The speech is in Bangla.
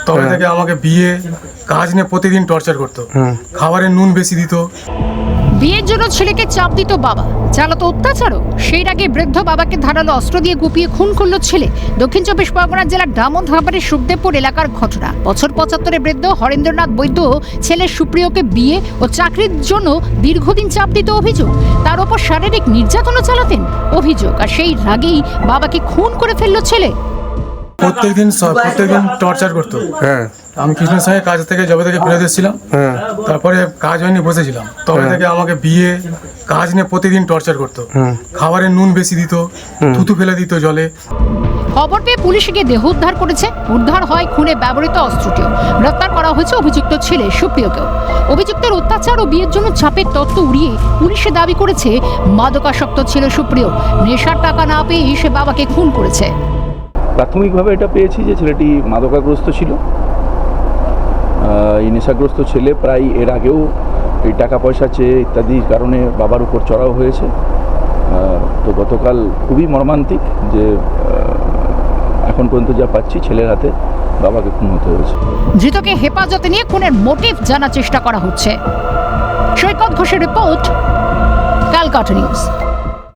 তবে থেকে আমাকে বিয়ে কাজ নিয়ে প্রতিদিন টর্চার করতো, খাবারে নুন বেশি দিত। বিয়ের জন্য ছেলেকে চাপ দিত বাবা, চালাতো অত্যাচারও। সেই আগে বৃদ্ধ বাবাকে ধারালো অস্ত্র দিয়ে কুপিয়ে খুন করলো ছেলে। দক্ষিণ চব্বিশ পরগনা জেলার দামোদরহাটের সুখদেবপুর এলাকার ঘটনা। বছর 75 বৃদ্ধ হরেন্দ্রনাথ বৈদ্য ছেলে সুপ্রিয়কে বিয়ে ও চাকরির জন্য দীর্ঘদিন চাপ দিত অভিযোগ। তার ওপর শারীরিক নির্যাতনও চালাতেন অভিযোগ। আর সেই রাগেই বাবাকে খুন করে ফেললো ছেলে। প্রত্যেকদিন টর্চার করতো। আমি কৃষ্ণের সঙ্গে কাজ থেকে জবে থেকে ফেরত এসেছিলাম, তারপরে কাজ হয়নি বসেছিলাম। তবে থেকে আমাকে বিয়ে কাজ নিয়ে প্রতিদিন টর্চার করতো, খাবারে নুন বেশি দিত, থুতু ফেলে দিত জলে। খবর পেয়ে পুলিশ গিয়ে দেহ উদ্ধার করেছে। উদ্ধার হয় খুনে ব্যবহৃত অস্ত্রটিও। গ্রেফতার করা হয়েছে অভিযুক্ত ছেলে সুপ্রিয়কেও। অভিযুক্তের অত্যাচার ও বিয়ের জন্য চাপের তত্ত্ব উড়িয়ে পুলিশে দাবি করেছে মাদকাসক্ত ছিল সুপ্রিয়। নেশার টাকা না পেয়ে সে বাবাকে খুন করেছে। প্রাথমিকভাবে এটা পেয়েছি যে ছেলেটি মাদকাগ্রস্ত ছিল। এই নেশাগ্রস্ত ছেলে প্রায় এর আগেও এই টাকা পয়সা চেয়ে ইত্যাদির কারণে বাবার উপর চড়াও হয়েছে। তো গতকাল খুবই মর্মান্তিক যে এখন পর্যন্ত যা পাচ্ছি ছেলের হাতে বাবাকে খুন হতে হয়েছে। ধৃতকে হেফাজতে নিয়ে খুনের মোটিভ জানার চেষ্টা করা হচ্ছে। সৈকত ঘোষের রিপোর্ট, ক্যালকাটা নিউজ।